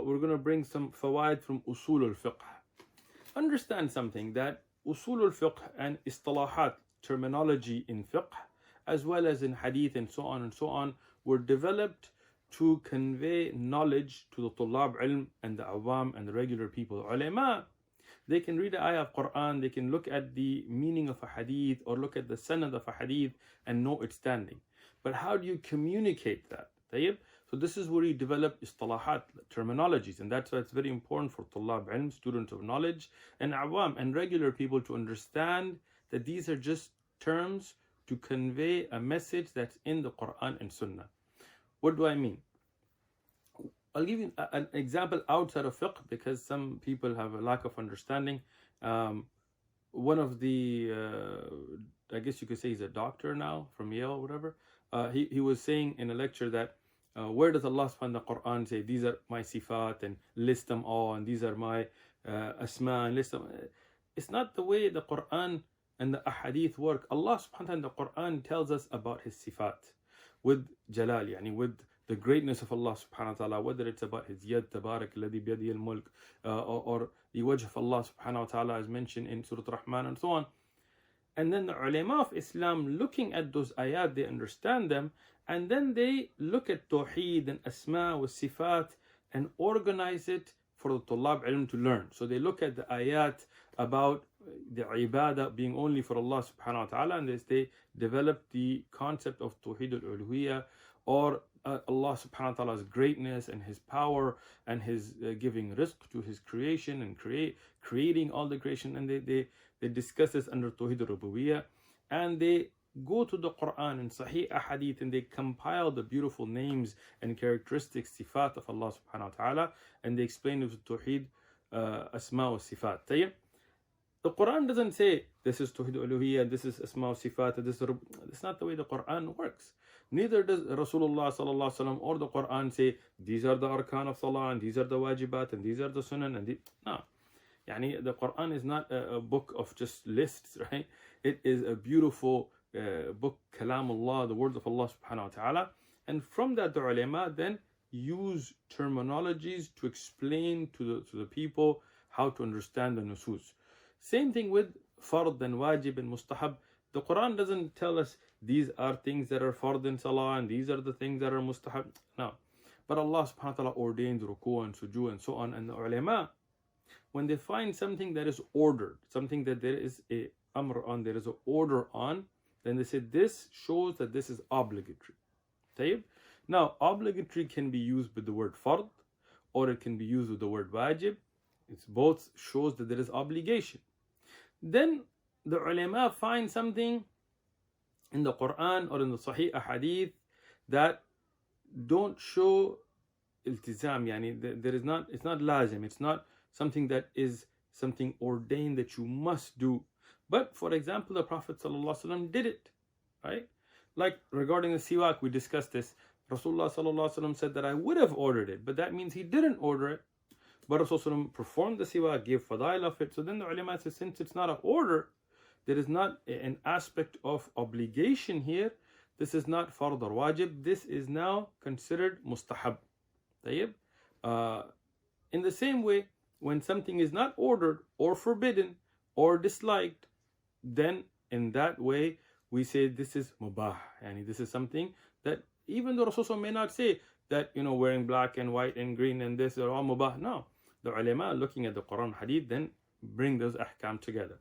we're going to bring some fawaid from usul al-fiqh. Understand something, that usul al-fiqh and istalahat, terminology in fiqh, as well as in hadith and so on, were developed to convey knowledge to the tullab ilm and the awam and the regular people. Ulama, they can read an ayah of Quran, they can look at the meaning of a hadith or look at the sanad of a hadith and know its standing. But how do you communicate that? So this is where you develop istalahat, terminologies, and that's why it's very important for tullab ilm, students of knowledge, and awam and regular people to understand that these are just terms to convey a message that's in the Quran and Sunnah. What do I mean? I'll give you an example outside of fiqh because some people have a lack of understanding. One of the, I guess you could say he's a doctor now from Yale or whatever. He was saying in a lecture that where does Allah subhanahu wa ta'ala in the Quran say these are my sifat and list them all and these are my asma and list them. It's not the way the Quran and the ahadith work. Allah subhanahu wa ta'ala in the Quran tells us about his sifat with jalal, yani with the greatness of Allah subhanahu wa ta'ala, whether it's about his yad tabarak alladhi biyadihi al-mulk or the wajh of Allah subhanahu wa ta'ala as mentioned in Surah Rahman and so on. And then the ulama of Islam, looking at those ayat, they understand them, and then they look at tawheed and asma wa sifat and organize it for the tullab ilm to learn. So they look at the ayat about the ibadah being only for Allah subhanahu wa ta'ala, and they develop the concept of tawheed al-uluhiyya, or Allah subhanahu wa ta'ala's greatness and his power and his giving rizq to his creation and creating all the creation, and they discuss this under tawheed al-rububiyyah, and they go to the Quran and Sahih Ahadith and they compile the beautiful names and characteristics, sifat of Allah subhanahu wa ta'ala, and they explain it with tawheed asma wa sifat. The Quran doesn't say this is tawheed uluhiyyah, this is asma wa sifat, that's not the way the Quran works. Neither does Rasulullah sallallahu alaihi wasallam or the Quran say these are the arkan of salah and these are the wajibat and these are the sunan and no. Yani the Quran is not a book of just lists, right? It is a beautiful book, kalamullah, the words of Allah subhanahu wa ta'ala. And from that the ulama then use terminologies to explain to the people how to understand the nusus. Same thing with fard and wajib and mustahab. The Quran doesn't tell us these are things that are fard in salah and these are the things that are mustahab. No. But Allah subhanahu wa ta'ala ordained ruku and sujood and so on. And the ulama, when they find something that is ordered, something that there is a amr on, there is an order on, then they say this shows that this is obligatory. Tayyib? Now, obligatory can be used with the word fard, or it can be used with the word wajib. It's both shows that there is obligation. Then the ulama find something in the Quran or in the Sahih Ahadith that don't show iltizam, yani there is not, it's not lazim, it's not something that is something ordained that you must do. But for example, the Prophet ﷺ did it, right? Like regarding the siwak, we discussed this. Rasulullah ﷺ said that I would have ordered it, but that means he didn't order it. But Rasulullah performed the siwak, gave fadail of it. So then the ulama says, since it's not an order, there is not an aspect of obligation here. This is not fard or wajib. This is now considered mustahab. Tayyib? In the same way, when something is not ordered or forbidden or disliked, then in that way we say this is mubah. Yani this is something that even though Rasulullah may not say that, wearing black and white and green and this are all mubah. No. The ulama looking at the Quran hadith then bring those ahkam together.